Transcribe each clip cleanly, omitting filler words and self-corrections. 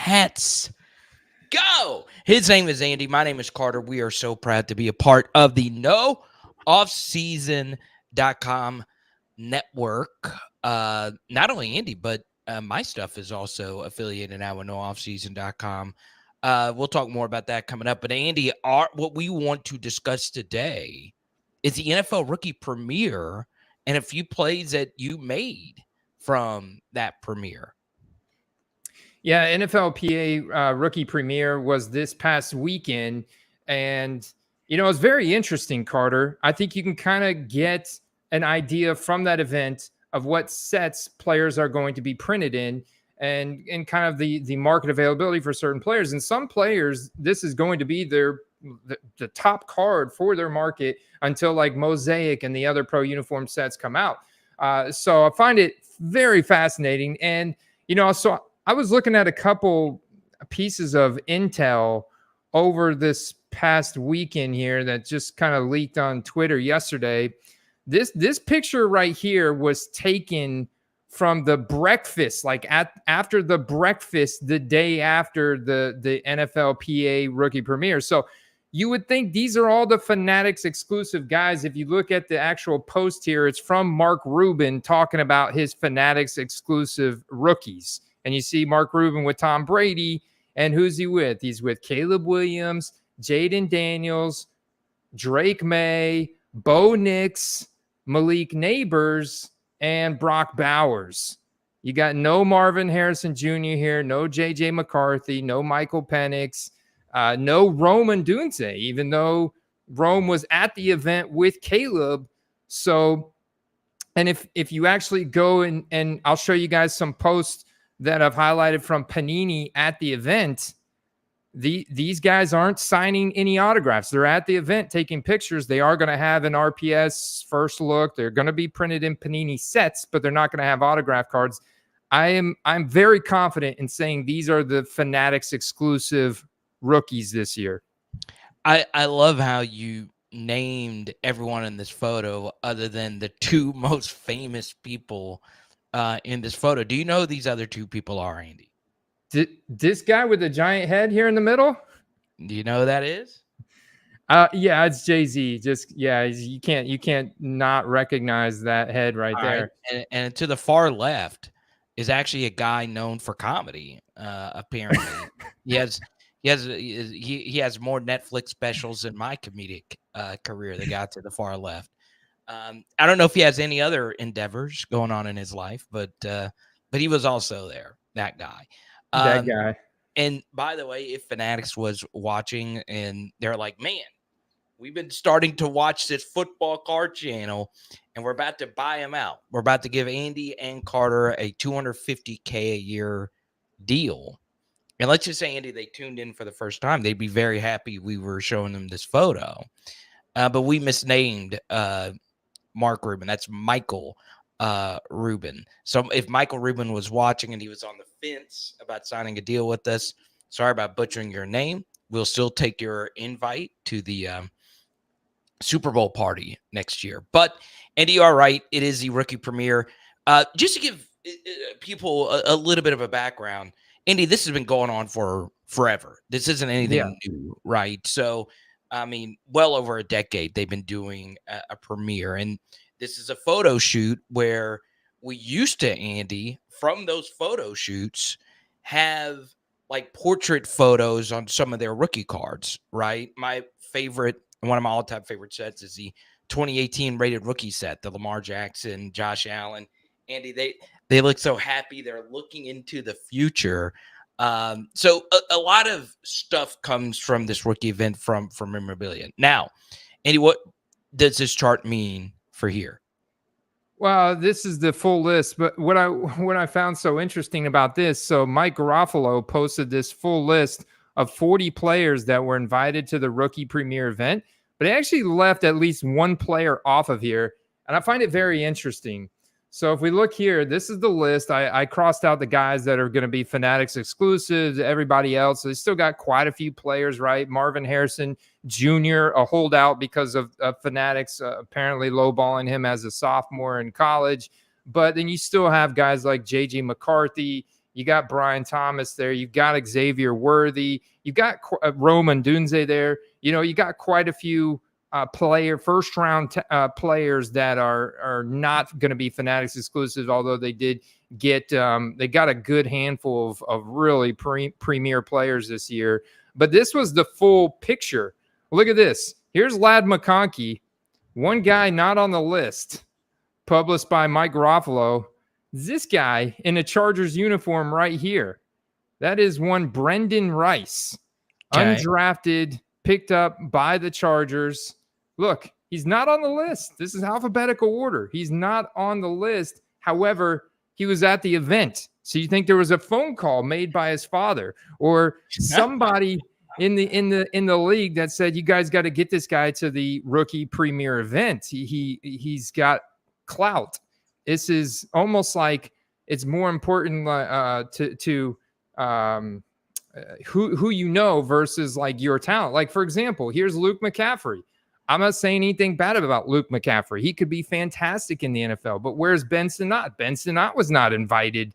Let's go. His name is Andy. My name is Carter. We are so proud to be a part of the NoOffseason.com network. Not only Andy, but my stuff is also affiliated now with NoOffseason.com. We'll talk more about that coming up. But Andy, what we want to discuss today is the NFL Rookie Premiere and a few plays that you made from that premiere. Yeah, NFLPA Rookie Premiere was this past weekend. And, you know, it's very interesting, Carter. I think you can kind of get an idea from that event of what sets players are going to be printed in and kind of the market availability for certain players. And some players, this is going to be the top card for their market until like Mosaic and the other pro uniform sets come out. So I find it very fascinating. And, you know, so I was looking at a couple pieces of intel over this past weekend here that just kind of leaked on Twitter yesterday. This picture right here was taken from the breakfast, like after the breakfast the day after the NFLPA Rookie Premiere. So you would think these are all the Fanatics exclusive guys. If you look at the actual post here, it's from Mark Rubin talking about his Fanatics exclusive rookies. And you see Mark Rubin with Tom Brady. And who's he with? He's with Caleb Williams, Jayden Daniels, Drake May, Bo Nix, Malik Neighbors, and Brock Bowers. You got no Marvin Harrison Jr. here, no J.J. McCarthy, no Michael Penix, no Roman Dunze, even though Rome was at the event with Caleb. So, and if you actually go and I'll show you guys some posts that I've highlighted from Panini at the event, these guys aren't signing any autographs. They're at the event taking pictures. They are going to have an RPS first look. They're going to be printed in Panini sets, but they're not going to have autograph cards. I'm very confident in saying these are the Fanatics exclusive rookies this year. I love how you named everyone in this photo other than the two most famous people in this photo. Do you know who these other two people are, Andy? This guy with the giant head here in the middle? Do you know who that is? Yeah, it's Jay-Z. Just you can't not recognize that head right there. Right. And to the far left is actually a guy known for comedy. Apparently, he has more Netflix specials than my comedic career. The guy to the far left. I don't know if he has any other endeavors going on in his life, but he was also there. That guy. That guy. And by the way, if Fanatics was watching and they're like, man, we've been starting to watch this football card channel and we're about to buy him out. We're about to give Andy and Carter a $250K a year deal. And let's just say, Andy, they tuned in for the first time. They'd be very happy we were showing them this photo. But we misnamed Mark Rubin. That's Michael Rubin. So if Michael Rubin was watching and he was on the fence about signing a deal with us, sorry about butchering your name. We'll still take your invite to the Super Bowl party next year. But Andy, you are right. It is the Rookie Premiere. Just to give people a little bit of a background, Andy, this has been going on for forever. This isn't anything new, right? So, I mean, well over a decade, they've been doing a premiere. And this is a photo shoot where we used to, Andy, from those photo shoots, have like portrait photos on some of their rookie cards, right? My favorite, one of my all-time favorite sets is the 2018 rated rookie set, the Lamar Jackson, Josh Allen. Andy, they look so happy. They're looking into the future. So a lot of stuff comes from this rookie event from memorabilia. Now, Andy, what does this chart mean for here? Well, this is the full list, but what I found so interesting about this, so Mike Garofalo posted this full list of 40 players that were invited to the Rookie Premiere event, but he actually left at least one player off of here, and I find it very interesting. So if we look here, this is the list. I crossed out the guys that are going to be Fanatics exclusives, everybody else. So they still got quite a few players, right? Marvin Harrison Jr., a holdout because of Fanatics apparently lowballing him as a sophomore in college. But then you still have guys like J.J. McCarthy. You got Brian Thomas there. You've got Xavier Worthy. You've got Roman Dunze there. You got quite a few first round players that are not going to be Fanatics exclusive, although they did get they got a good handful of really premier players this year. But this was the full picture. Look at this. Here's Ladd McConkey, one guy not on the list, published by Mike Garofalo. This guy in a Chargers uniform right here. That is one Brendan Rice, undrafted, picked up by the Chargers. Look, he's not on the list. This is alphabetical order. He's not on the list. However, he was at the event. So you think there was a phone call made by his father or somebody in the league that said, you guys got to get this guy to the rookie premiere event. He's got clout. This is almost like it's more important to who you know versus like your talent. Like, for example, here's Luke McCaffrey. I'm not saying anything bad about Luke McCaffrey. He could be fantastic in the NFL, but where's Ben Sinnott? Ben Sinnott was not invited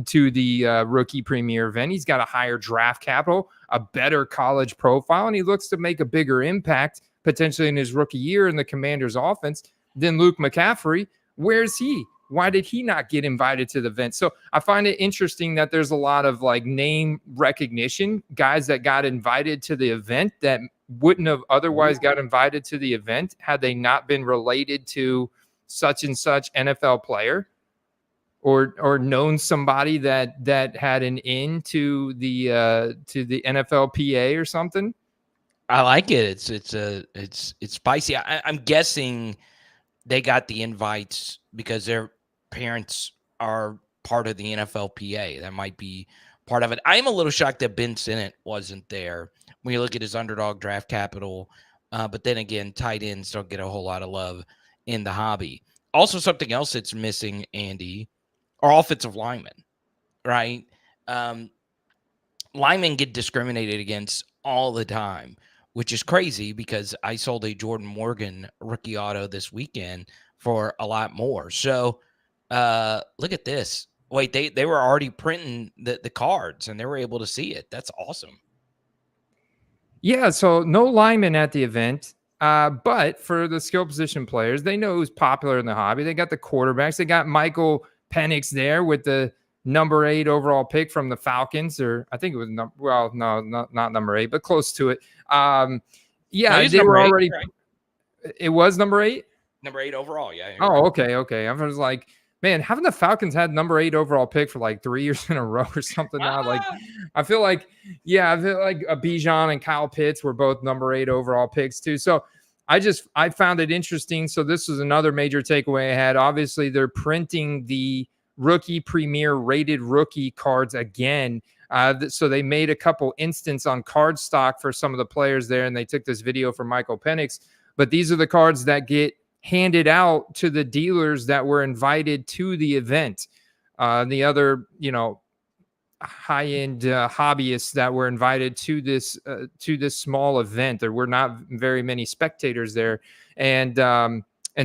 to the rookie premiere event. He's got a higher draft capital, a better college profile, and he looks to make a bigger impact potentially in his rookie year in the Commanders offense than Luke McCaffrey. Where's he? Why did he not get invited to the event? So I find it interesting that there's a lot of like name recognition, guys that got invited to the event that wouldn't have otherwise got invited to the event had they not been related to such and such NFL player or known somebody that had an in to the NFLPA or something. I like it. It's spicy. I'm guessing they got the invites because their parents are part of the NFLPA. That might be part of it. I am a little shocked that Ben Sinnott wasn't there when you look at his underdog draft capital. But then again, tight ends don't get a whole lot of love in the hobby. Also, something else that's missing, Andy, are offensive linemen, right? Linemen get discriminated against all the time, which is crazy because I sold a Jordan Morgan rookie auto this weekend for a lot more. So look at this. Wait, they were already printing the cards and they were able to see it. That's awesome. Yeah, so no linemen at the event. But for the skill position players, they know who's popular in the hobby. They got the quarterbacks. They got Michael Penix there with the number 8 overall pick from the Falcons, or I think it was not number 8, but close to it. Yeah, they were already. Right? It was number 8. Number 8 overall. Yeah. Oh, right. Okay. I was like, man, haven't the Falcons had number 8 overall pick for like 3 years in a row or something now? Like, I feel like Bijan and Kyle Pitts were both number 8 overall picks too. So I found it interesting. So this was another major takeaway I had. Obviously, they're printing the rookie premier rated rookie cards again. So they made a couple instances on card stock for some of the players there, and they took this video from Michael Penix. But these are the cards that get handed out to the dealers that were invited to the event. The other, high-end hobbyists that were invited to this small event. There were not very many spectators there, and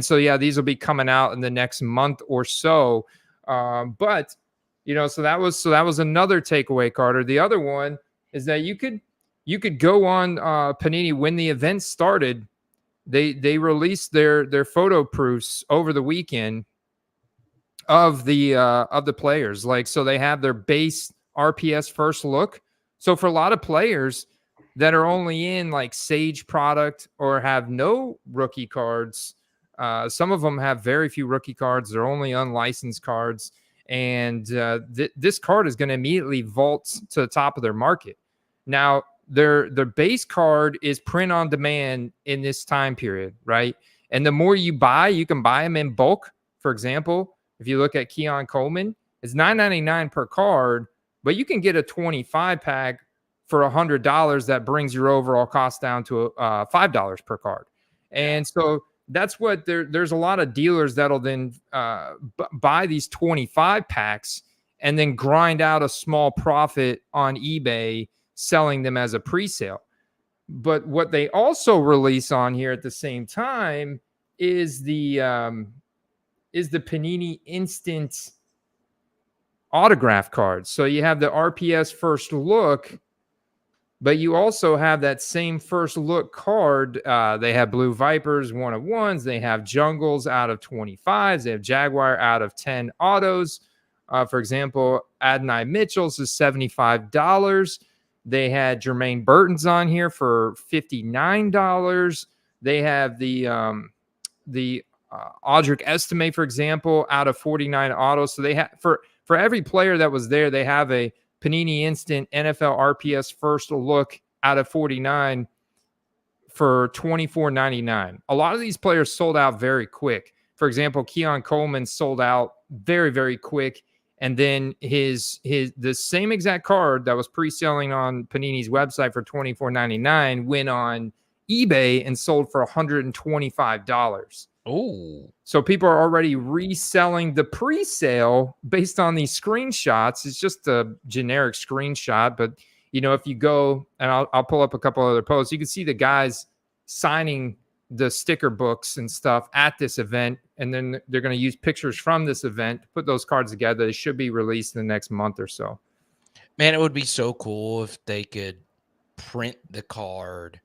so yeah, these will be coming out in the next month or so. But so that was another takeaway, Carter. The other one is that you could go on Panini when the event started. They released their photo proofs over the weekend of the players. Like, so they have their base RPS first look. So for a lot of players that are only in like Sage product or have no rookie cards, some of them have very few rookie cards. They're only unlicensed cards. And this card is going to immediately vault to the top of their market. Now, their base card is print on demand in this time period, right? And the more you buy, you can buy them in bulk. For example, if you look at Keon Coleman, it's $9.99 per card, but you can get a 25 pack for $100 that brings your overall cost down to $5 per card. And so that's what there's a lot of dealers that'll then buy these 25 packs and then grind out a small profit on eBay, selling them as a pre-sale. But what they also release on here at the same time is the Panini Instant autograph cards. So you have the RPS first look, but you also have that same first look card. They have Blue Vipers 1/1s. They have Jungles out of 25s. They have Jaguar out of 10 autos. For example, Adonai Mitchell's is $75. They had Jermaine Burton's on here for $59. They have the Audric Estime, for example, out of 49 autos. So they have for every player that was there, they have a Panini Instant NFL RPS first look out of 49 for $24.99. A lot of these players sold out very quick. For example, Keon Coleman sold out very, very quick. And then the same exact card that was pre-selling on Panini's website for $24.99 went on eBay and sold for $125. Oh, so people are already reselling the pre-sale based on these screenshots. It's just a generic screenshot, but if you go, and I'll pull up a couple other posts, you can see the guys signing the sticker books and stuff at this event, and then they're going to use pictures from this event to put those cards together. They should be released in the next month or so. Man, it would be so cool if they could print the card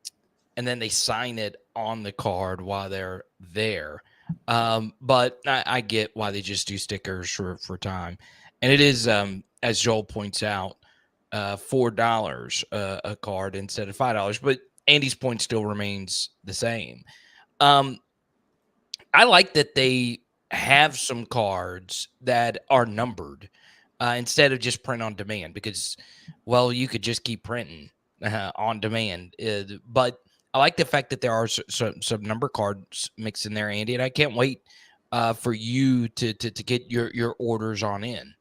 and then they sign it on the card while they're there. But I get why they just do stickers for time. And it is, as Joel points out, $4 a card instead of $5. But Andy's point still remains the same. I like that they have some cards that are numbered instead of just print on demand, because, well, you could just keep printing on demand. But I like the fact that there are some number cards mixed in there, Andy, and I can't wait for you to get your orders on in.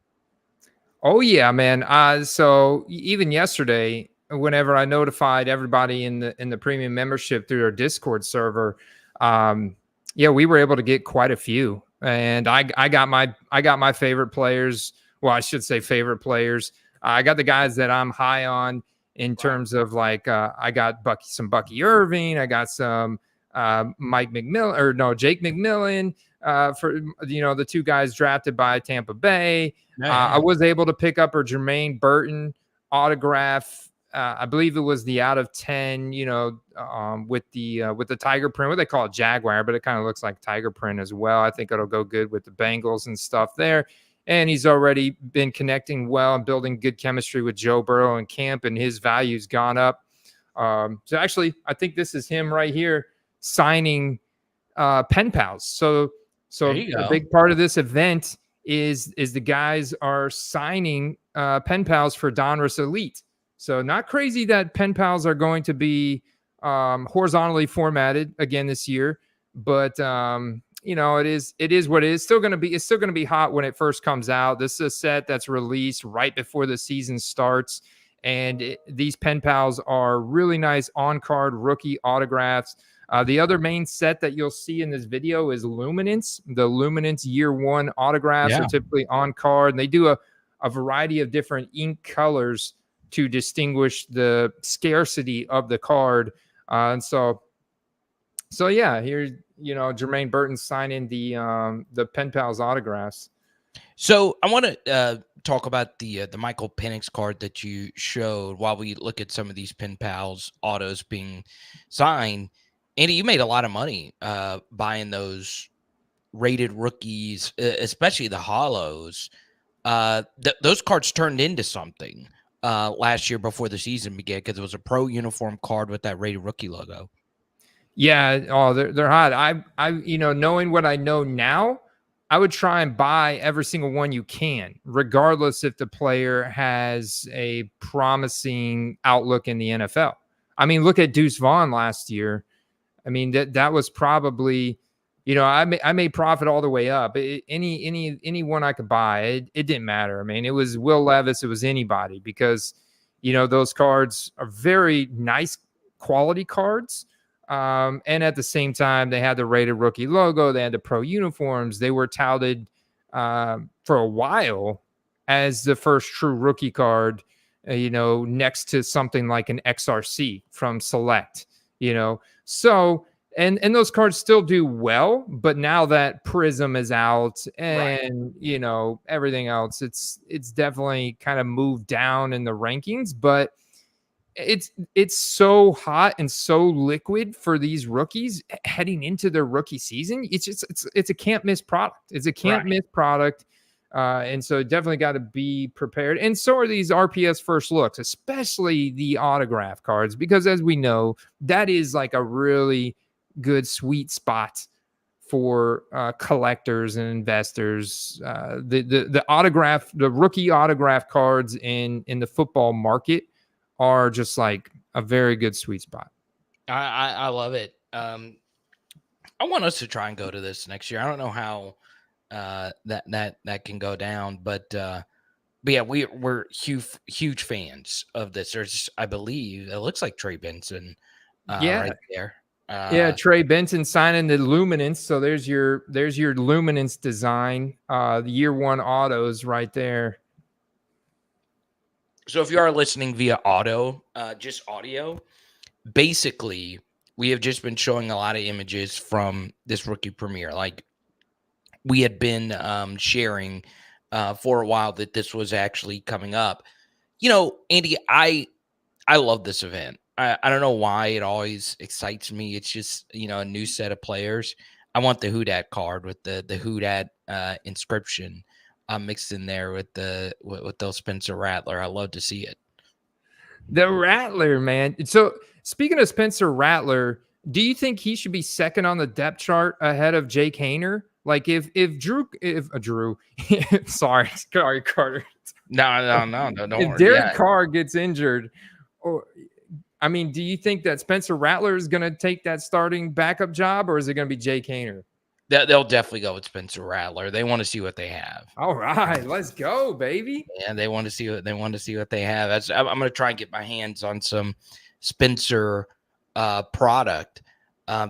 Oh yeah, man. So even yesterday, whenever I notified everybody in the premium membership through our Discord server, we were able to get quite a few, and I got my favorite players. Well, I should say favorite players. I got the guys that I'm high on in terms of like I got some Bucky Irving. I got some Jake McMillan for the two guys drafted by Tampa Bay. I was able to pick up a Jermaine Burton autograph. I believe it was the out of 10, with the tiger print. What they call it, Jaguar, but it kind of looks like tiger print as well. I think it'll go good with the Bengals and stuff there. And he's already been connecting well and building good chemistry with Joe Burrow and camp, and his value's gone up. So actually, I think this is him right here signing pen pals. So a big part of this event is the guys are signing pen pals for Donruss Elite. So not crazy that pen pals are going to be horizontally formatted again this year, but it is what it is. It's still gonna be hot when it first comes out. This is a set that's released right before the season starts, and these pen pals are really nice on-card rookie autographs. The other main set that you'll see in this video is Luminance. The Luminance Year 1 autographs are typically on card, and they do a variety of different ink colors to distinguish the scarcity of the card. And so yeah, here, Jermaine Burton signing the pen pals autographs. So I want to talk about the Michael Penix card that you showed while we look at some of these pen pals autos being signed. Andy, you made a lot of money buying those rated rookies, especially the hollows. Those cards turned into something last year before the season began, because it was a pro uniform card with that rated rookie logo. Yeah, they're hot. I knowing what I know now, I would try and buy every single one you can, regardless if the player has a promising outlook in the NFL. I mean, look at Deuce Vaughn last year. I mean, that was probably, I made profit all the way up. Any one I could buy, it didn't matter. I mean, it was Will Levis, it was anybody, because those cards are very nice quality cards. And at the same time, they had the rated rookie logo. They had the pro uniforms. They were touted for a while as the first true rookie card, next to something like an XRC from Select, So and those cards still do well, but now that Prism is out and everything else, it's definitely kind of moved down in the rankings. But it's so hot and so liquid for these rookies heading into their rookie season. It's a can't miss product. It's a can't miss product. And so definitely got to be prepared. And so are these RPS first looks, especially the autograph cards, because as we know, that is like a really good sweet spot for collectors and investors. The rookie autograph cards in the football market are just like a very good sweet spot. I love it. I want us to try and go to this next year. I don't know how that can go down, but yeah, we're huge fans of this. There's, I believe, it looks like Trey Benson, right there. Trey Benson signing the Luminance. So there's your Luminance design. The year one autos right there. So if you are listening via just audio, basically we have just been showing a lot of images from this rookie premiere. Like we had been sharing for a while that this was actually coming up. Andy, I love this event. I don't know why it always excites me. It's just, a new set of players. I want the Who Dat card with the Who Dat inscription mixed in there with those Spencer Rattler. I love to see it. The Rattler, man. So speaking of Spencer Rattler, do you think he should be second on the depth chart ahead of Jake Haener? Like if Drew, sorry, Carter. No, don't if worry. Derek Carr gets injured, do you think that Spencer Rattler is going to take that starting backup job, or is it going to be Jake Haener? They'll definitely go with Spencer Rattler. They want to see what they have. All right, let's go, baby. Yeah, they want to see what they have. I'm going to try and get my hands on some Spencer product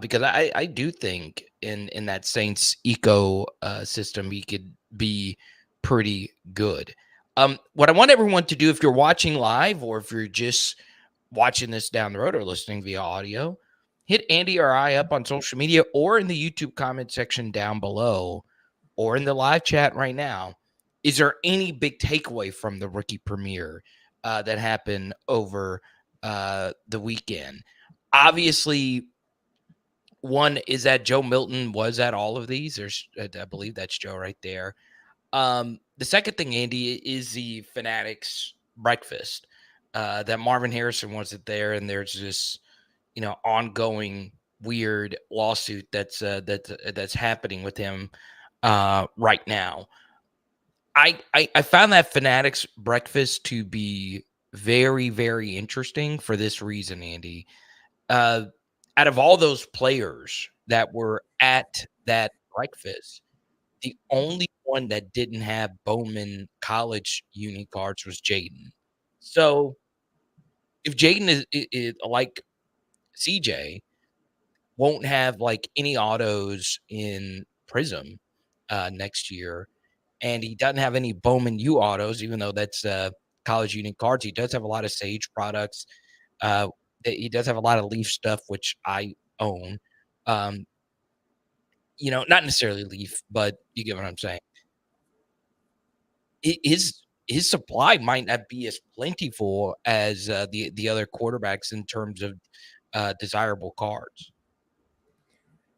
because I do think in that Saints eco system he could be pretty good. What I want everyone to do, if you're watching live or if you're just watching this down the road or listening via audio, hit Andy or I up on social media or in the YouTube comment section down below or in the live chat right now. Is there any big takeaway from the rookie premiere that happened over the weekend? Obviously, one is that Joe Milton was at all of these. I believe that's Joe right there. The second thing, Andy, is the Fanatics breakfast. That Marvin Harrison wasn't there, and there's this ongoing weird lawsuit that's happening with him right now. I found that Fanatics breakfast to be very, very interesting for this reason, Andy. Out of all those players that were at that breakfast, the only one that didn't have Bowman college uni cards was Jayden. So if Jayden is like CJ, won't have like any autos in Prism next year, and he doesn't have any Bowman U autos, even though that's college unique cards. He does have a lot of Sage products. He does have a lot of Leaf stuff, which I own. Not necessarily Leaf, but you get what I'm saying. His supply might not be as plentiful as the other quarterbacks in terms of desirable cards.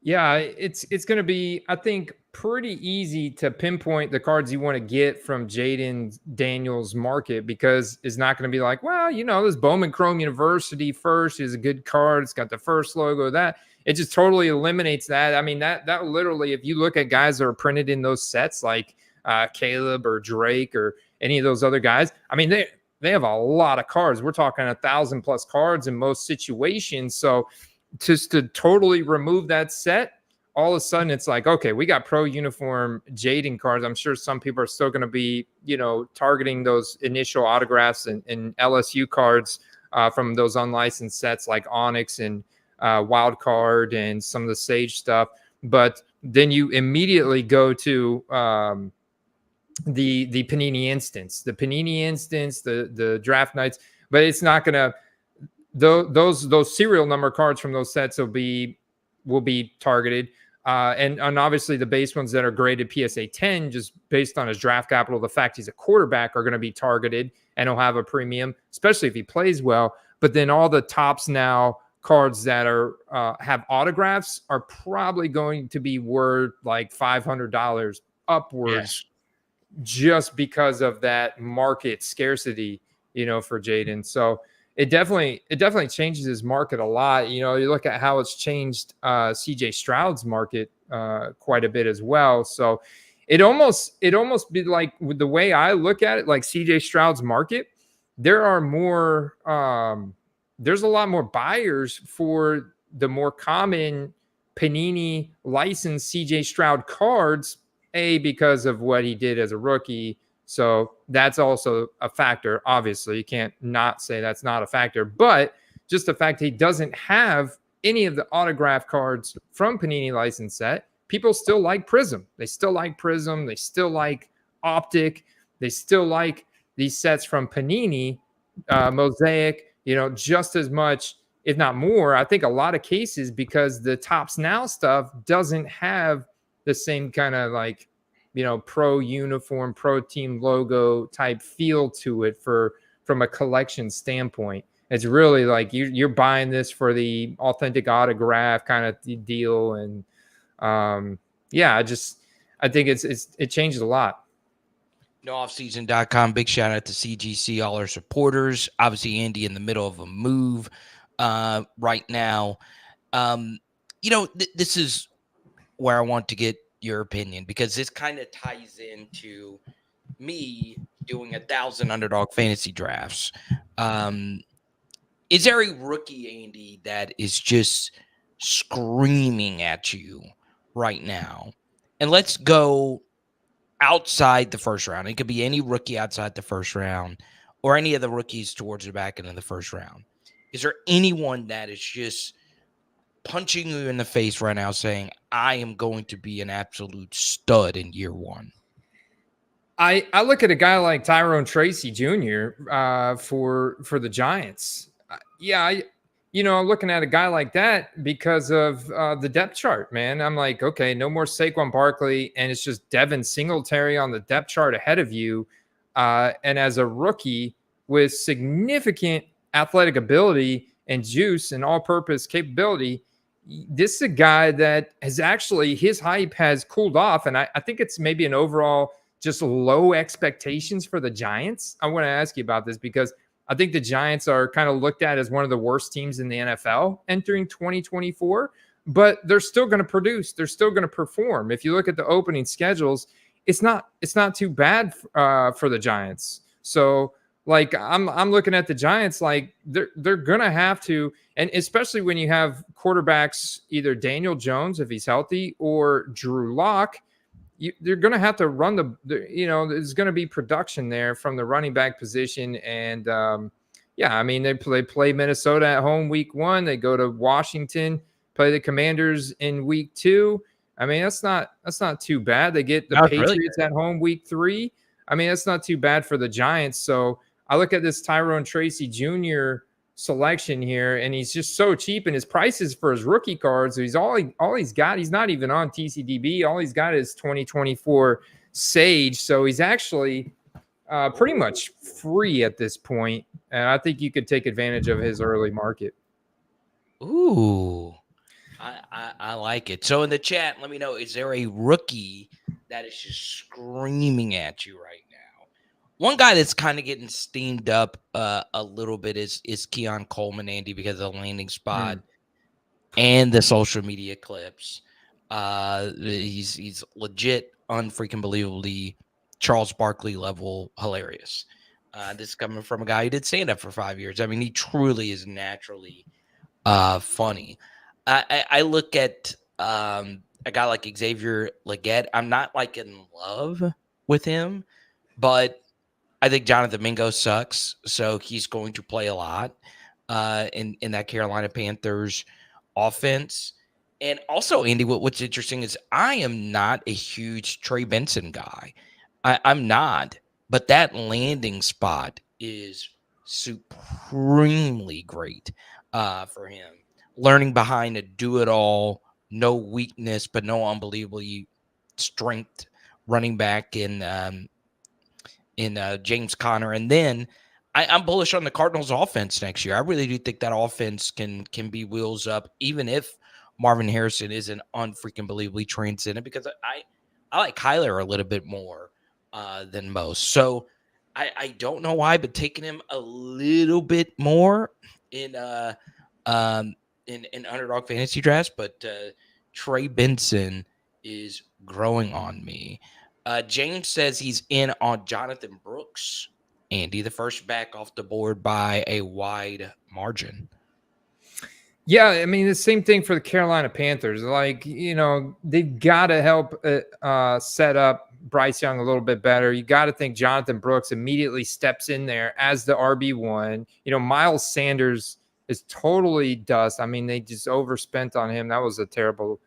Yeah, it's going to be, I think, pretty easy to pinpoint the cards you want to get from Jayden Daniels' market, because it's not going to be like, well, this Bowman Chrome University first is a good card. It's got the first logo. That it just totally eliminates that. I mean, that literally, if you look at guys that are printed in those sets, like Caleb or Drake or any of those other guys, I mean, they have a lot of cards. We're talking 1,000+ cards in most situations. So just to totally remove that set, all of a sudden it's like, okay, we got pro uniform Jayden cards. I'm sure some people are still going to be, targeting those initial autographs and LSU cards from those unlicensed sets like Onyx and Wild Card and some of the Sage stuff. But then you immediately go to the Panini instance, the draft nights, but it's not going to, those serial number cards from those sets will be will be targeted. And obviously the base ones that are graded PSA 10, just based on his draft capital, the fact he's a quarterback, are going to be targeted and he'll have a premium, especially if he plays well. But then all the tops now cards that are have autographs are probably going to be worth like $500 upwards, just because of that market scarcity, for Jayden. So it definitely changes his market a lot. You look at how it's changed CJ Stroud's market quite a bit as well. So it almost be like, with the way I look at it, like CJ Stroud's market, there's a lot more buyers for the more common Panini licensed CJ Stroud cards, because of what he did as a rookie. So that's also a factor. Obviously, you can't not say that's not a factor, but just the fact he doesn't have any of the autograph cards from Panini license set, people still like Prism. They still like Prism. They still like Optic. They still like these sets from Panini, Mosaic, just as much, if not more. I think a lot of cases, because the Topps Now stuff doesn't have the same kind of like, pro uniform, pro team logo type feel to it from a collection standpoint. It's really like you're buying this for the authentic autograph kind of deal. And I think it changes a lot. NoOffseason.com. Big shout out to CGC, all our supporters. Obviously, Andy in the middle of a move right now. This is where I want to get your opinion, because this kind of ties into me doing 1,000 underdog fantasy drafts. Is there a rookie, Andy, that is just screaming at you right now? And let's go outside the first round. It could be any rookie outside the first round, or any of the rookies towards the back end of the first round. Is there anyone that is just punching you in the face right now saying, I am going to be an absolute stud in year one? I look at a guy like Tyrone Tracy Jr. For the Giants. I'm looking at a guy like that because of the depth chart, man. I'm like, okay, no more Saquon Barkley, and it's just Devin Singletary on the depth chart ahead of you. And as a rookie with significant athletic ability and juice and all-purpose capability, this is a guy that has actually, his hype has cooled off. And I think it's maybe an overall just low expectations for the Giants. I want to ask you about this because I think the Giants are kind of looked at as one of the worst teams in the NFL entering 2024, but they're still going to produce. They're still going to perform. If you look at the opening schedules, it's not too bad for the Giants. So like I'm looking at the Giants like they're going to have to, and especially when you have quarterbacks, either Daniel Jones, if he's healthy, or Drew Lock, they're going to have to run there's going to be production there from the running back position. And they play Minnesota at home week 1. They go to Washington, play the Commanders in week 2. I mean, that's not too bad. They get the Patriots at home week 3. I mean, that's not too bad for the Giants. So I look at this Tyrone Tracy Jr. selection here, and he's just so cheap, and his prices for his rookie cards, he's all he's got. He's not even on TCDB. All he's got is 2024 Sage. So he's actually pretty much free at this point, and I think you could take advantage of his early market. Ooh, I like it. So in the chat, let me know, is there a rookie that is just screaming at you right now? One guy that's kind of getting steamed up a little bit is Keon Coleman, Andy, because of the landing spot and the social media clips. He's legit, unfreaking believably Charles Barkley level hilarious. This is coming from a guy who did stand up for 5 years. I mean, he truly is naturally funny. I look at a guy like Xavier Legette. I'm not like in love with him, but I think Jonathan Mingo sucks, so he's going to play a lot in that Carolina Panthers offense. And also, Andy, what's interesting is I am not a huge Trey Benson guy. I'm not, but that landing spot is supremely great for him. Learning behind a do-it-all no weakness, but no unbelievably strength running back in James Conner. And then I'm bullish on the Cardinals offense next year. I really do think that offense can be wheels up, even if Marvin Harrison isn't unfreaking believably transcendent, because I like Kyler a little bit more than most. So I don't know why, but taking him a little bit more in in underdog fantasy drafts, but Trey Benson is growing on me. James says he's in on Jonathan Brooks. Andy, the first back off the board by a wide margin. Yeah, I mean, the same thing for the Carolina Panthers. Like, they've got to help set up Bryce Young a little bit better. You got to think Jonathan Brooks immediately steps in there as the RB1. Miles Sanders is totally dust. I mean, they just overspent on him. That was a terrible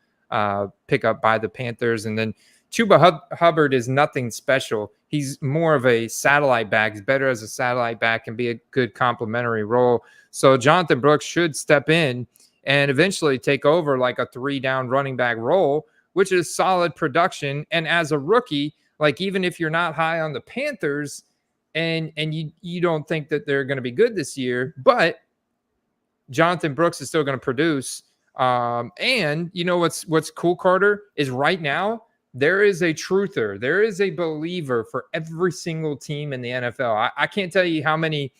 pickup by the Panthers. And then Chuba Hubbard is nothing special. He's more of a satellite back. He's better as a satellite back and be a good complementary role. So Jonathan Brooks should step in and eventually take over like a 3-down running back role, which is solid production. And as a rookie, like even if you're not high on the Panthers and you don't think that they're going to be good this year, but Jonathan Brooks is still going to produce. And what's cool, Carter, is right now there is a truther. There is a believer for every single team in the NFL. I can't tell you how many.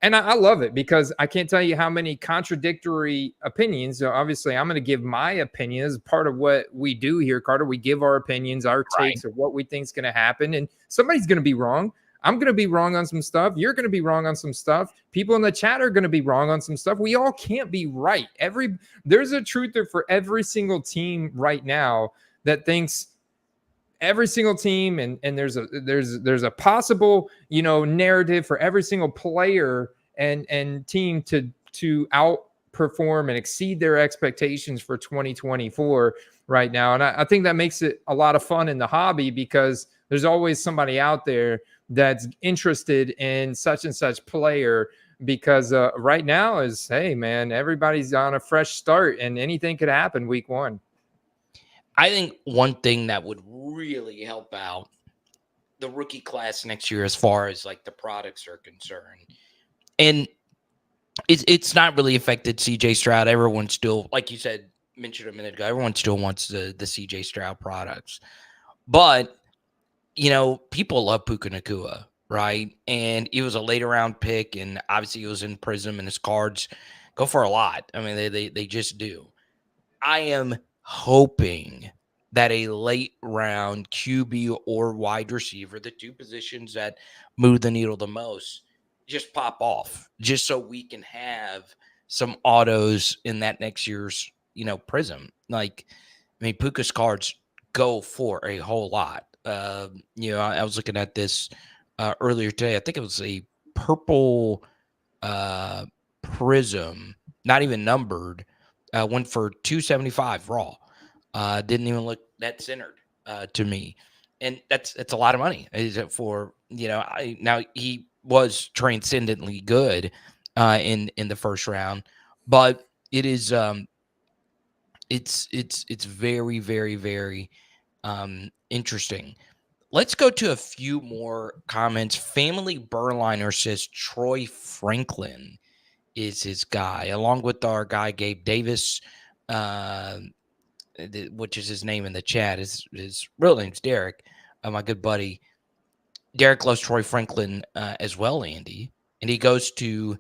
And I love it because I can't tell you how many contradictory opinions. So obviously, I'm going to give my opinion as part of what we do here, Carter. We give our opinions, our takes of what we think is going to happen. And somebody's going to be wrong. I'm going to be wrong on some stuff. You're going to be wrong on some stuff. People in the chat are going to be wrong on some stuff. We all can't be right. There's a truther for every single team right now that thinks every single team, and there's a possible narrative for every single player and team to outperform and exceed their expectations for 2024 right now. And I think that makes it a lot of fun in the hobby because there's always somebody out there that's interested in such and such player because right now is, hey man, everybody's on a fresh start and anything could happen week 1. I think one thing that would really help out the rookie class next year as far as like the products are concerned, and it's not really affected CJ Stroud. Everyone still, like you said, mentioned a minute ago, everyone still wants the CJ Stroud products. But, people love Puka Nacua, right? And he was a later round pick, and obviously he was in Prism, and his cards go for a lot. I mean, they just do. I am hoping that a late round QB or wide receiver, the two positions that move the needle the most, just pop off, just so we can have some autos in that next year's, Prism. Like, I mean, Puka's cards go for a whole lot. I was looking at this earlier today. I think it was a purple Prism, not even numbered. Went for $275 raw. Didn't even look that centered to me, and that's a lot of money. Is it for now he was transcendently good in the first round, but it is it's very very very interesting. Let's go to a few more comments. Family Burliner says Troy Franklin is his guy, along with our guy Gabe Davis, which is his name in the chat. His real name's Derek, my good buddy. Derek loves Troy Franklin as well, Andy, and he goes to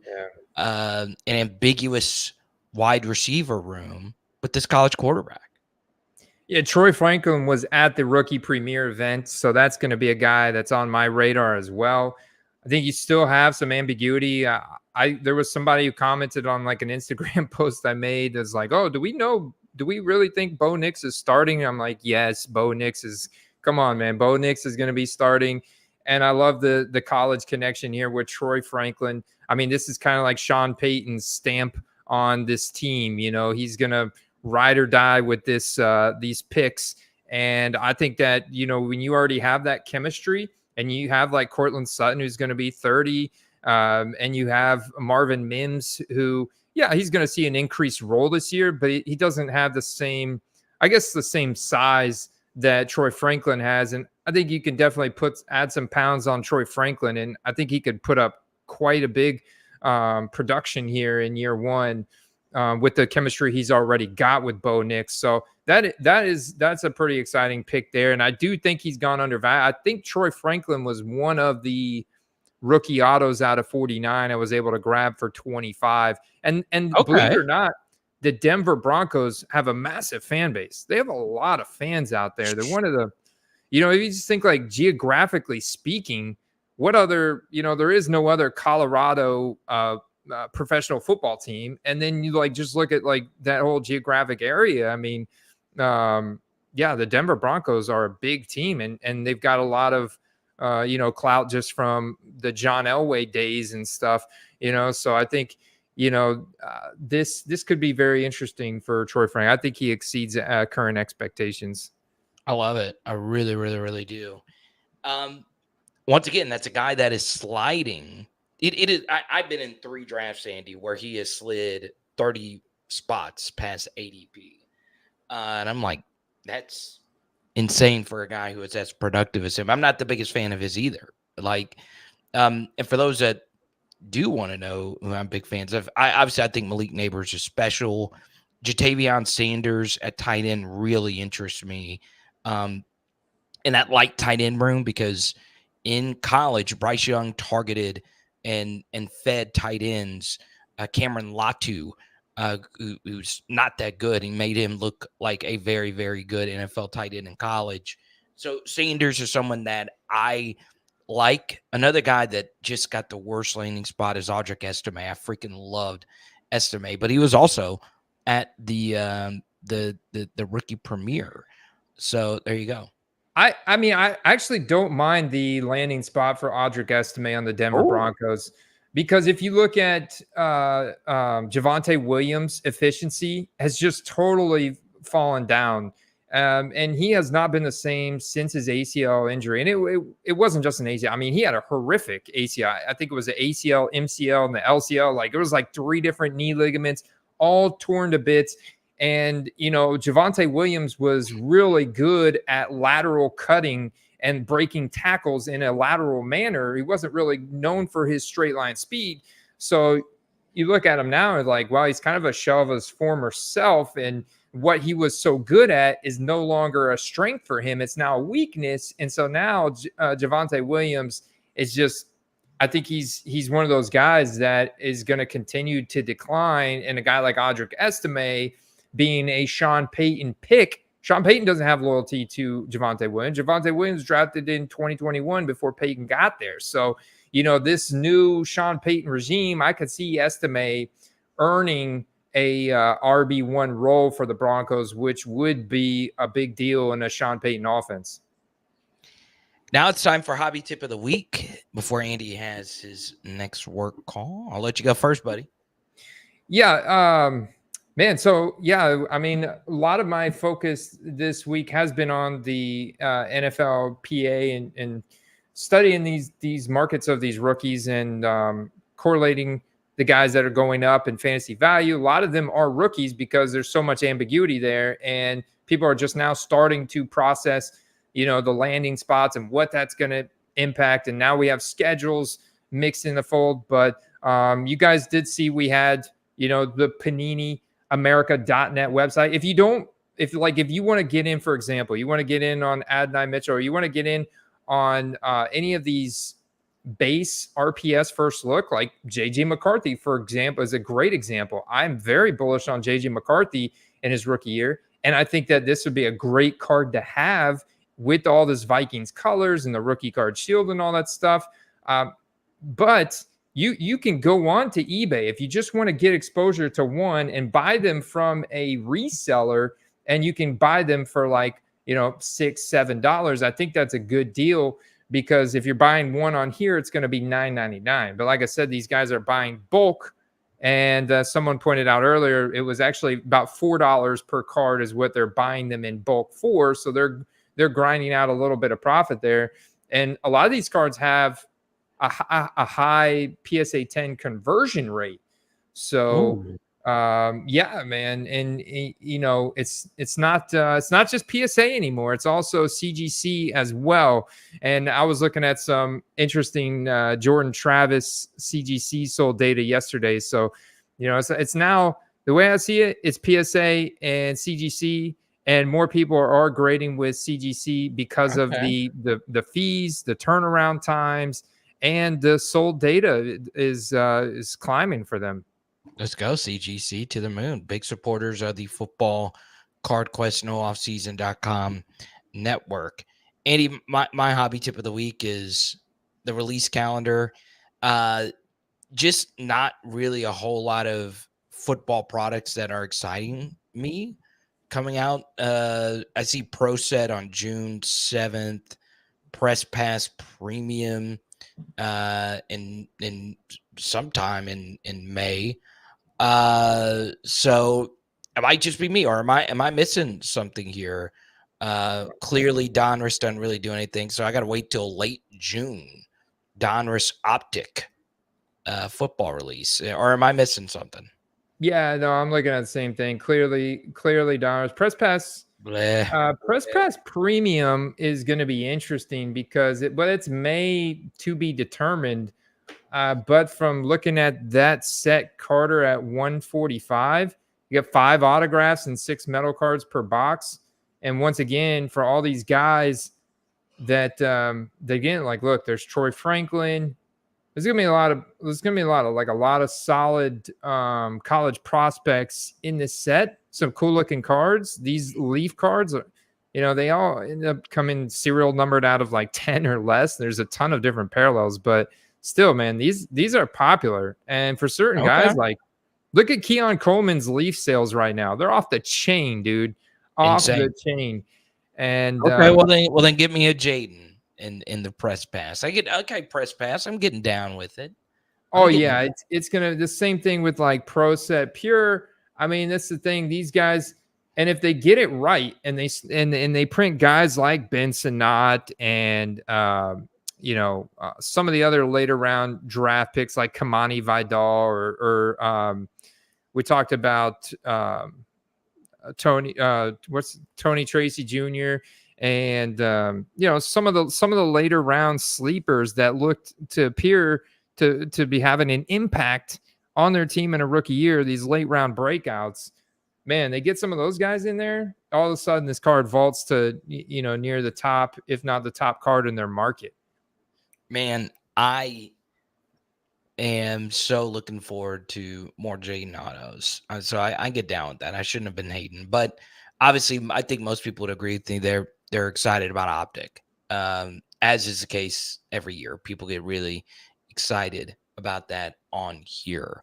an ambiguous wide receiver room with this college quarterback. Yeah, Troy Franklin was at the Rookie Premiere event, so that's going to be a guy that's on my radar as well. I think you still have some ambiguity. There was somebody who commented on like an Instagram post I made that's like, oh, do we really think Bo Nix is starting? I'm like, yes, Bo Nix is, come on, man. Bo Nix is going to be starting. And I love the college connection here with Troy Franklin. I mean, this is kind of like Sean Payton's stamp on this team. He's going to ride or die with these picks. And I think that, when you already have that chemistry and you have like Cortland Sutton, who's going to be 30, And you have Marvin Mims, who, yeah, he's going to see an increased role this year, but he doesn't have the same, I guess, the same size that Troy Franklin has. And I think you can definitely add some pounds on Troy Franklin, and I think he could put up quite a big production here in year one with the chemistry he's already got with Bo Nix. So that's a pretty exciting pick there. And I do think he's gone undervalued. I think Troy Franklin was one of the rookie autos out of 49 I was able to grab for 25. And believe it or not, the Denver Broncos have a massive fan base. They have a lot of fans out there. They're one of the, if you just think like geographically speaking, what other, there is no other Colorado professional football team. And then you like just look at like that whole geographic area. I mean, the Denver Broncos are a big team, and they've got a lot of clout just from the John Elway days and stuff. So I think this could be very interesting for Troy Frank. I think he exceeds current expectations. I love it. I really, really, really do. Once again, that's a guy that is sliding. It is. I've been in 3 drafts, Andy, where he has slid 30 spots past ADP, and I'm like, that's insane for a guy who is as productive as him. I'm not the biggest fan of his either. Like, and for those that do want to know who I'm big fans of, I think Malik Neighbors is special. Jatavion Sanders at tight end really interests me in that light tight end room, because in college, Bryce Young targeted and fed tight ends Cameron Latu, who's not that good. He made him look like a very, very good NFL tight end in college. So Sanders is someone that I like. Another guy that just got the worst landing spot is Audric Estime. I freaking loved Estime, but he was also at the rookie premiere. So there you go. I mean, I actually don't mind the landing spot for Audric Estime on the Denver Broncos, because if you look at Javonte Williams' efficiency has just totally fallen down. And he has not been the same since his ACL injury. And it wasn't just an ACL. I mean, he had a horrific ACL. I think it was the ACL, MCL, and the LCL. Like, it was like 3 different knee ligaments, all torn to bits. And, Javonte Williams was really good at lateral cutting and breaking tackles in a lateral manner. He wasn't really known for his straight line speed. So you look at him now and like, wow, he's kind of a shell of his former self. And what he was so good at is no longer a strength for him. It's now a weakness. And so now Javonte Williams is just, I think he's one of those guys that is going to continue to decline. And a guy like Audric Estime being a Sean Payton pick, Sean Payton doesn't have loyalty to Javonte Williams. Javonte Williams drafted in 2021 before Payton got there. So, this new Sean Payton regime, I could see Estime earning a RB1 role for the Broncos, which would be a big deal in a Sean Payton offense. Now it's time for Hobby Tip of the Week before Andy has his next work call. I'll let you go first, buddy. Yeah, man. So, yeah, I mean, a lot of my focus this week has been on the NFLPA and studying these markets of these rookies and correlating the guys that are going up in fantasy value. A lot of them are rookies because there's so much ambiguity there, and people are just now starting to process, the landing spots and what that's going to impact. And now we have schedules mixed in the fold. But you guys did see we had, the Panini America.net website. If you want to get in, for example, you want to get in on Adonai Mitchell, or you want to get in on any of these base RPS first look, like JJ McCarthy, for example, is a great example. I'm very bullish on JJ McCarthy in his rookie year. And I think that this would be a great card to have with all this Vikings colors and the rookie card shield and all that stuff. But you can go on to eBay if you just want to get exposure to one and buy them from a reseller, and you can buy them for like, $6-7. I think that's a good deal, because if you're buying one on here, it's going to be $9.99. But like I said, these guys are buying bulk. And someone pointed out earlier, it was actually about $4 per card is what they're buying them in bulk for. So they're grinding out a little bit of profit there. And a lot of these cards have a high PSA 10 conversion rate. So Ooh. yeah, man, and you know, it's not just PSA anymore. It's also CGC as well. And I was looking at some interesting Jordan Travis CGC sold data yesterday. So, you know, it's now, the way I see it, it's PSA and CGC, and more people are grading with CGC because of Okay. the fees, the turnaround times, and the sold data is climbing for them. Let's go, CGC to the moon. Big supporters of the football card quest nooffseason.com network. Andy, my hobby tip of the week is the release calendar. Just not really a whole lot of football products that are exciting me coming out. I see Pro Set on June 7th, Press Pass Premium in sometime in May. So it might just be me, or am I missing something here? Clearly Donruss doesn't really do anything, so I got to wait till late June. Donruss Optic football release, or am I missing something? Yeah, no, I'm looking at the same thing. Clearly, dollars. Bleh. Press Pass Premium is going to be interesting because it's May to be determined. But from looking at that set, Carter at 145, you get 5 autographs and 6 metal cards per box. And once again, for all these guys that again, like, look, there's Troy Franklin. There's gonna be a lot of solid college prospects in this set. Some cool looking cards. These Leaf cards are, you know, they all end up coming serial numbered out of like 10 or less. There's a ton of different parallels, but still, man, these are popular. And for certain Okay. guys, like, look at Keon Coleman's Leaf sales right now. They're off the chain, dude. Off Insane. the chain. And Okay, well then give me a Jayden in the press pass. Press pass. I'm getting down with it. Yeah, it's gonna, the same thing with like Pro Set Pure. I mean, that's the thing. These guys, and if they get it right, and they print guys like Ben Sinnott and some of the other later round draft picks like Kamani Vidal or we talked about Tony Tracy Jr. and some of the later round sleepers that looked to appear to be having an impact on their team in a rookie year. These late round breakouts, man, they get some of those guys in there. All of a sudden, this card vaults to near the top, if not the top card in their market. Man, I am so looking forward to more Jayden autos. So I get down with that. I shouldn't have been hating, but obviously, I think most people would agree with me. They're excited about Optic, as is the case every year. People get really excited about that on here.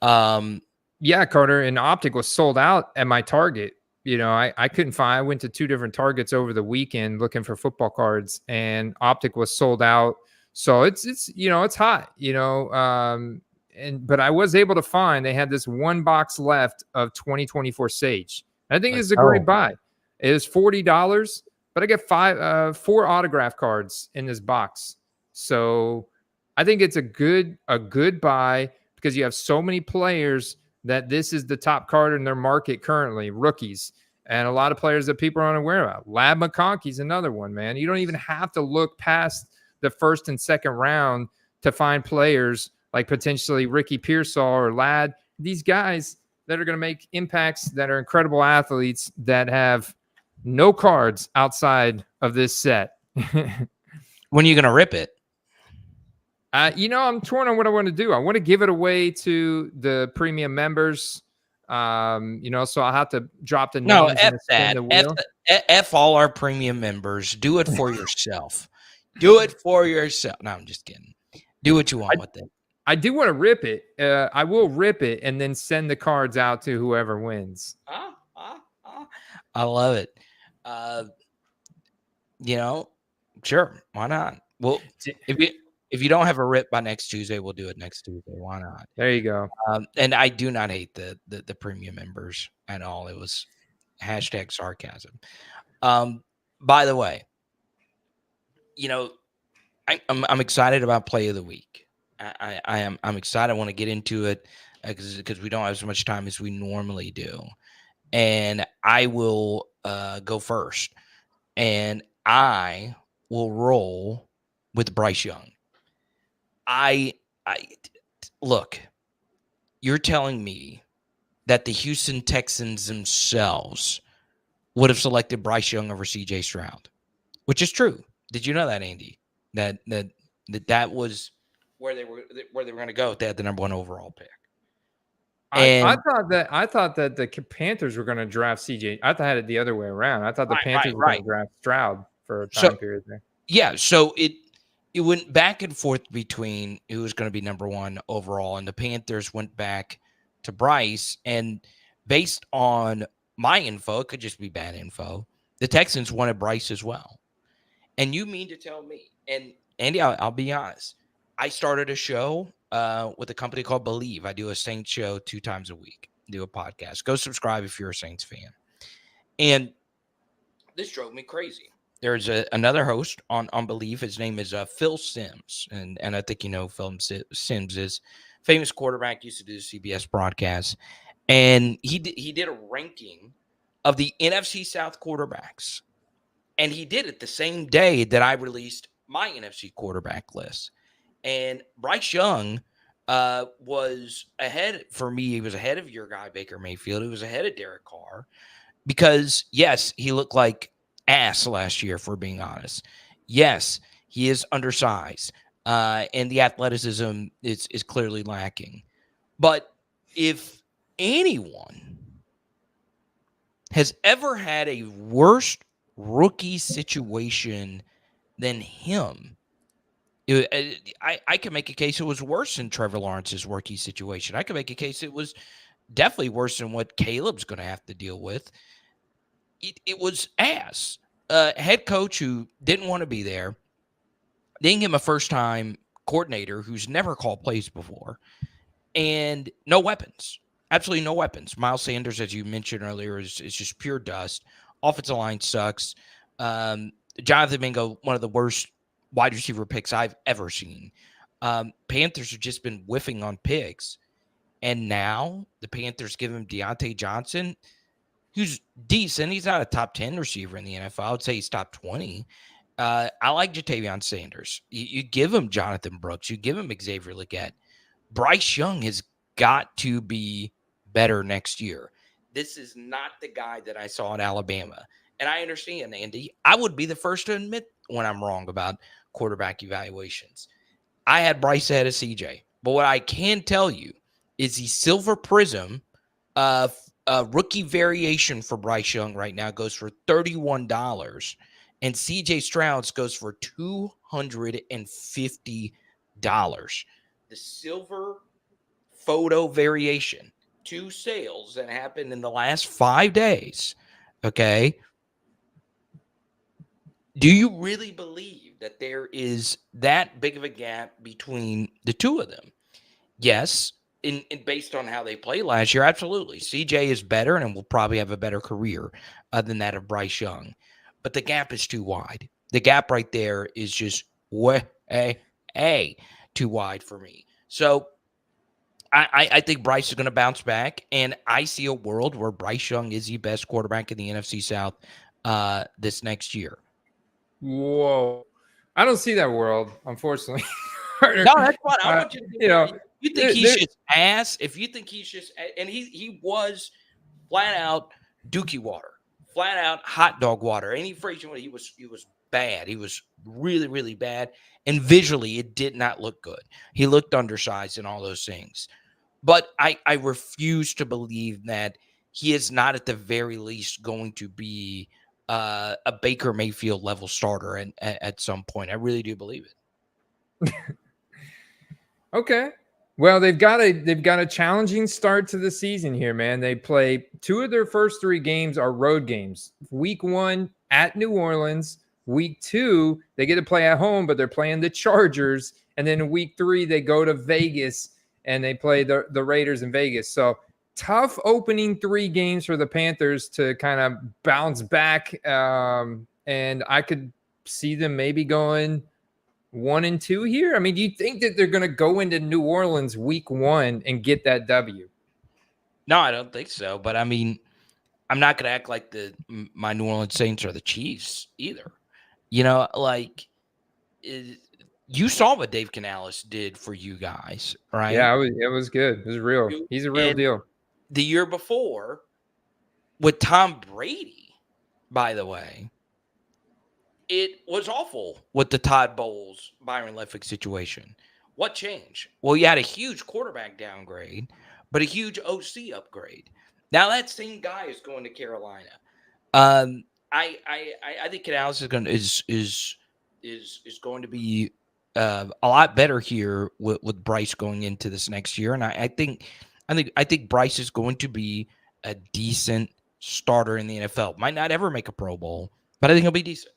Yeah, Carter, and Optic was sold out at my Target. I couldn't find. I went to 2 different Targets over the weekend looking for football cards, and Optic was sold out. So it's hot, but I was able to find, they had this 1 box left of 2024 Sage. I think it's a great buy. It is $40, but I get 4 autograph cards in this box. So I think it's a good buy because you have so many players that this is the top card in their market currently, rookies, and a lot of players that people are unaware about. Lab McConkey's another one, man. You don't even have to look past the first and second round to find players like potentially Ricky Pearsall or Ladd. These guys that are going to make impacts, that are incredible athletes, that have no cards outside of this set. When are you going to rip it? I'm torn on what I want to do. I want to give it away to the premium members. So I'll have to drop the names. No, F and that. the wheel. F all our premium members. Do it for yourself. Do it for yourself. No, I'm just kidding. Do what you want with it. I do want to rip it. I will rip it and then send the cards out to whoever wins. I love it. Sure. Why not? Well, if you don't have a rip by next Tuesday, we'll do it next Tuesday. Why not? There you go. And I do not hate the premium members at all. It was #sarcasm. By the way, I'm excited about play of the week. I'm excited. I want to get into it because we don't have as much time as we normally do. And I will go first. And I will roll with Bryce Young. I look, you're telling me that the Houston Texans themselves would have selected Bryce Young over CJ Stroud, which is true. Did you know that, Andy? That was where they were going to go if they had the number 1 overall pick. I thought that the Panthers were going to draft CJ. I thought had it the other way around. I thought the Panthers were going to draft Stroud for a time period there. Yeah, so it went back and forth between who was going to be number 1 overall, and the Panthers went back to Bryce. And based on my info, it could just be bad info, the Texans wanted Bryce as well. And you mean to tell me, and Andy, I'll be honest, I started a show with a company called Believe. I do a Saints show 2 times a week, do a podcast. Go subscribe if you're a Saints fan. And this drove me crazy. There's another host on Believe. His name is Phil Simms. And I think you know Phil Simms is famous quarterback, used to do the CBS broadcast. And he did a ranking of the NFC South quarterbacks. And he did it the same day that I released my NFC quarterback list. And Bryce Young was ahead for me. He was ahead of your guy, Baker Mayfield. He was ahead of Derek Carr because, yes, he looked like ass last year, if we're being honest. Yes, he is undersized, and the athleticism is clearly lacking. But if anyone has ever had a worse rookie situation than him, I can make a case it was worse than Trevor Lawrence's rookie situation. I can make a case it was definitely worse than what Caleb's going to have to deal with. It was ass. Head coach who didn't want to be there, didn't give him a first-time coordinator who's never called plays before, and no weapons. Absolutely no weapons. Miles Sanders, as you mentioned earlier, is just pure dust. Offensive line sucks. Jonathan Mingo, one of the worst wide receiver picks I've ever seen. Panthers have just been whiffing on picks. And now the Panthers give him Deontay Johnson, who's decent. He's not a top 10 receiver in the NFL. I would say he's top 20. I like Jatavion Sanders. You give him Jonathan Brooks. You give him Xavier Legette. Bryce Young has got to be better next year. This is not the guy that I saw in Alabama. And I understand, Andy. I would be the first to admit when I'm wrong about quarterback evaluations. I had Bryce ahead of CJ. But what I can tell you is the Silver Prism rookie variation for Bryce Young right now goes for $31. And CJ Stroud's goes for $250. The silver photo variation, 2 sales that happened in the last 5 days. Okay. Do you really believe that there is that big of a gap between the two of them? Yes. In based on how they played last year, absolutely. CJ is better and will probably have a better career than that of Bryce Young. But the gap is too wide. The gap right there is just way too wide for me. So I think Bryce is going to bounce back, and I see a world where Bryce Young is the best quarterback in the NFC South this next year. Whoa. I don't see that world, unfortunately. No, that's what I want you to do. You think he's just ass? If you think he's just, and he was flat out dookie water, flat out hot dog water. Any phrase you want, he was bad. He was really, really bad. And visually, it did not look good. He looked undersized and all those things. But I refuse to believe that he is not at the very least going to be a Baker Mayfield level starter at some point. I really do believe it. Okay. Well, they've got a challenging start to the season here, man. They play 2 of their first 3 games are road games. Week 1 at New Orleans. Week 2, they get to play at home, but they're playing the Chargers. And then in week 3, they go to Vegas and they play the Raiders in Vegas. So tough opening 3 games for the Panthers to kind of bounce back. And I could see them maybe going 1-2 here? I mean, do you think that they're going to go into New Orleans week 1 and get that W? No, I don't think so. But I mean, I'm not going to act like my New Orleans Saints are the Chiefs either. You know, like you saw what Dave Canales did for you guys, right? Yeah, it was good. It was real. He's a real deal. The year before with Tom Brady, by the way, it was awful with the Todd Bowles, Byron Leftwich situation. What changed? Well, you had a huge quarterback downgrade, but a huge OC upgrade. Now that same guy is going to Carolina. I think Canales is going to be a lot better here with Bryce going into this next year, and I think Bryce is going to be a decent starter in the NFL. Might not ever make a Pro Bowl, but I think he'll be decent.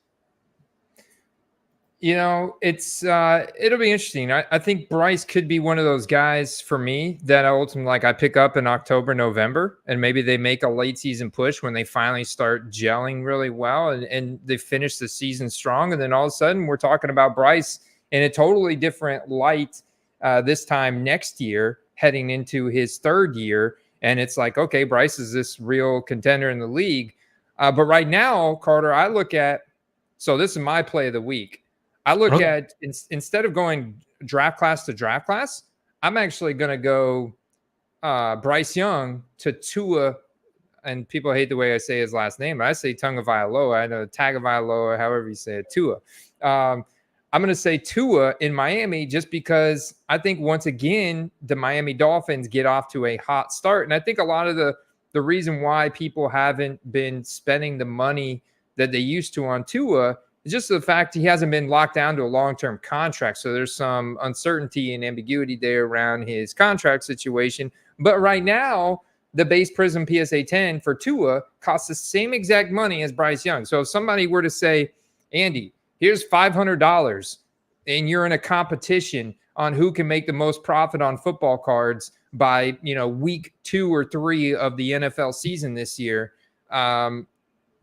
You know, it'll be interesting. I think Bryce could be one of those guys for me that ultimately I pick up in October, November, and maybe they make a late season push when they finally start gelling really well and they finish the season strong. And then all of a sudden we're talking about Bryce in a totally different light this time next year, heading into his third year. And it's like, okay, Bryce is this real contender in the league. But right now, Carter, I look at, so this is my play of the week. I look at, instead of going draft class to draft class, I'm actually going to go Bryce Young to Tua, and people hate the way I say his last name, but I say Tagovailoa. I know Tagovailoa, however you say it, Tua. I'm going to say Tua in Miami just because I think once again, the Miami Dolphins get off to a hot start. And I think a lot of the reason why people haven't been spending the money that they used to on Tua is just the fact he hasn't been locked down to a long-term contract. So there's some uncertainty and ambiguity there around his contract situation. But right now, the base Prism PSA 10 for Tua costs the same exact money as Bryce Young. So if somebody were to say, Andy, here's $500 and you're in a competition on who can make the most profit on football cards by, week 2 or 3 of the NFL season this year,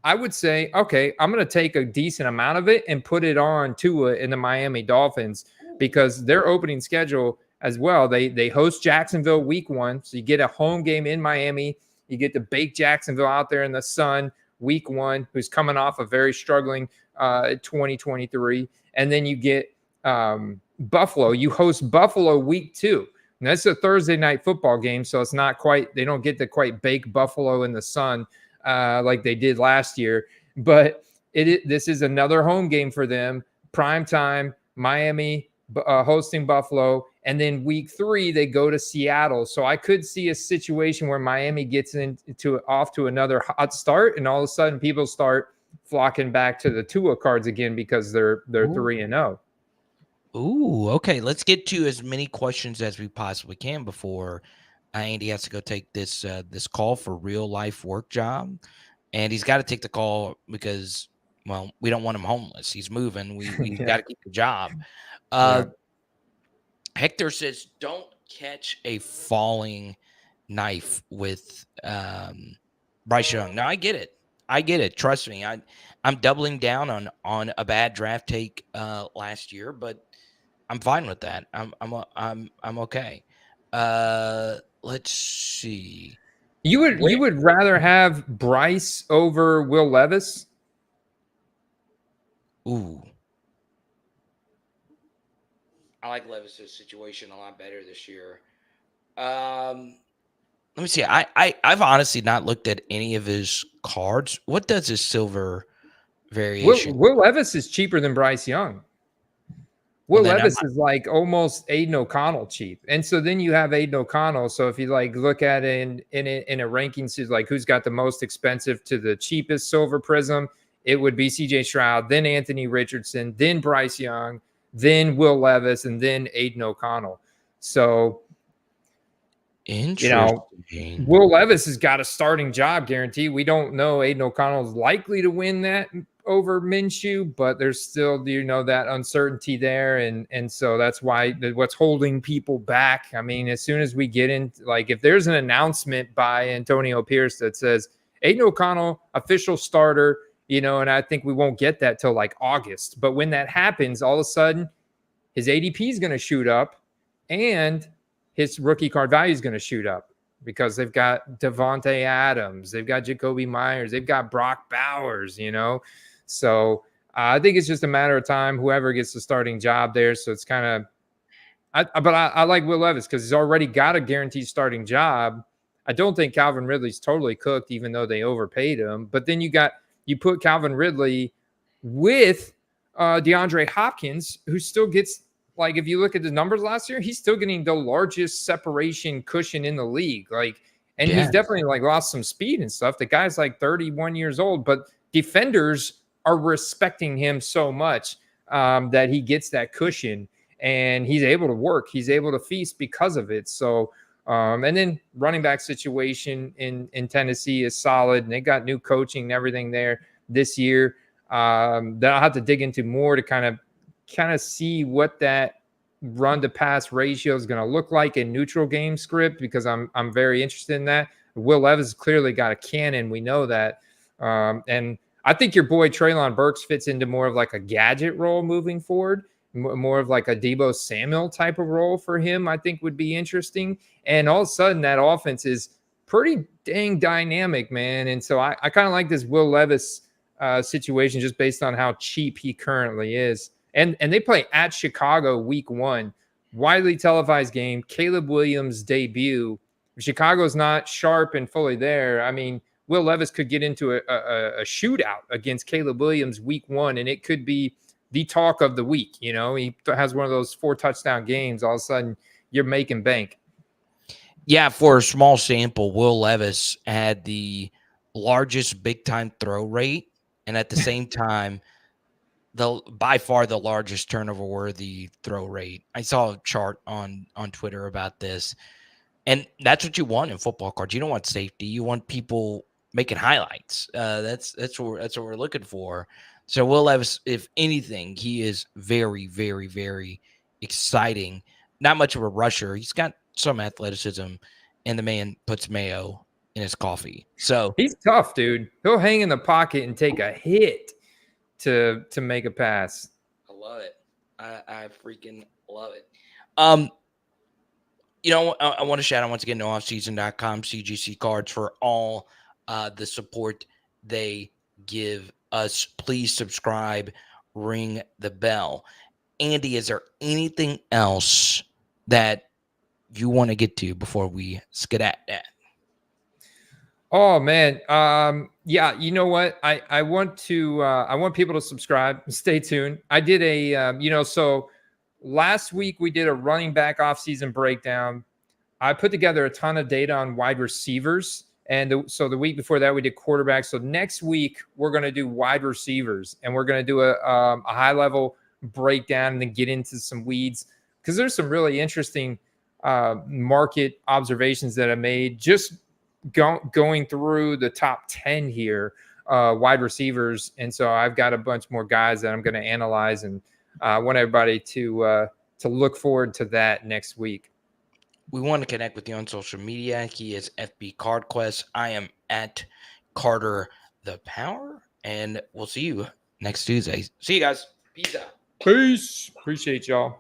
I would say, okay, I'm going to take a decent amount of it and put it on Tua in the Miami Dolphins because their opening schedule as well, they host Jacksonville week 1. So you get a home game in Miami. You get to bake Jacksonville out there in the sun week 1, who's coming off a very struggling 2023. And then you get Buffalo. You host Buffalo week 2. And that's a Thursday night football game. So it's not quite, they don't get to quite bake Buffalo in the sun like they did last year, but this is another home game for them. Prime time, Miami hosting Buffalo, and then week 3 they go to Seattle. So I could see a situation where Miami gets off to another hot start, and all of a sudden people start flocking back to the Tua cards again because they're 3-0. Ooh, okay. Let's get to as many questions as we possibly can before Andy has to go take this call for real life work job, and he's got to take the call because, well, we don't want him homeless. He's moving. We got to keep the job. Hector says, "Don't catch a falling knife with Bryce Young." Now I get it. Trust me. I'm doubling down on a bad draft take last year, but I'm fine with that. I'm okay. Let's see. You would rather have Bryce over Will Levis? Ooh. I like Levis's situation a lot better this year. Let me see. I've honestly not looked at any of his cards. What does his silver variation? Will Levis is cheaper than Bryce Young. Will Levis is like almost Aiden O'Connell cheap. And so then you have Aiden O'Connell. So if you look at it in a ranking, like who's got the most expensive to the cheapest silver prism, it would be CJ Stroud, then Anthony Richardson, then Bryce Young, then Will Levis, and then Aiden O'Connell. So, interesting. Will Levis has got a starting job guarantee. We don't know Aiden O'Connell is likely to win that over Minshew, but there's still, that uncertainty there. And so that's what's holding people back. I mean, as soon as we get in, if there's an announcement by Antonio Pierce that says Aiden O'Connell, official starter, and I think we won't get that till August. But when that happens, all of a sudden his ADP is going to shoot up, and his rookie card value is going to shoot up because they've got Devontae Adams, they've got Jacoby Myers, they've got Brock Bowers, So I think it's just a matter of time, whoever gets the starting job there. So it's kind of, I like Will Levis because he's already got a guaranteed starting job. I don't think Calvin Ridley's totally cooked, even though they overpaid him. But then you put Calvin Ridley with DeAndre Hopkins, who still gets, like, if you look at the numbers last year, he's still getting the largest separation cushion in the league. And he's definitely lost some speed and stuff. The guy's 31 years old, but defenders are respecting him so much that he gets that cushion, and he's able to work. He's able to feast because of it. So, and then running back situation in Tennessee is solid, and they got new coaching and everything there this year. That I'll have to dig into more to kind of see what that run to pass ratio is going to look like in neutral game script, because I'm very interested in that. Will Levis clearly got a cannon. We know that. And I think your boy Treylon Burks fits into more of a gadget role moving forward, more of a Deebo Samuel type of role for him. I think would be interesting. And all of a sudden that offense is pretty dang dynamic, man. And so I kind of like this Will Levis situation just based on how cheap he currently is. And they play at Chicago week 1, widely televised game, Caleb Williams' debut. If Chicago's not sharp and fully there, I mean, Will Levis could get into a shootout against Caleb Williams week 1, and it could be the talk of the week. He has one of those 4 touchdown games. All of a sudden, you're making bank. Yeah, for a small sample, Will Levis had the largest big-time throw rate, and at the same time, by far the largest turnover-worthy throw rate. I saw a chart on Twitter about this, and that's what you want in football cards. You don't want safety. You want people making highlights. That's what we're looking for. So Will Levis, if anything, he is very, very, very exciting. Not much of a rusher. He's got some athleticism, and the man puts mayo in his coffee. So he's tough, dude. He'll hang in the pocket and take a hit to make a pass. I love it. I freaking love it. I want to shout out once again to offseason.com, CGC Cards, for all the support they give us. Please subscribe, ring the bell. Andy, is there anything else that you want to get to before we skedaddle? Oh man. Yeah, you know what? I want people to subscribe. Stay tuned. I did so last week we did a running back offseason breakdown. I put together a ton of data on wide receivers. And so the week before that, we did quarterbacks. So next week, we're going to do wide receivers, and we're going to do a high-level breakdown and then get into some weeds, because there's some really interesting market observations that I made just going through the top 10 here, wide receivers. And so I've got a bunch more guys that I'm going to analyze, and I want everybody to look forward to that next week. We want to connect with you on social media. He is FB Card Quest. I am at Carter the Power, and we'll see you next Tuesday. See you guys. Peace out. Peace. Appreciate y'all.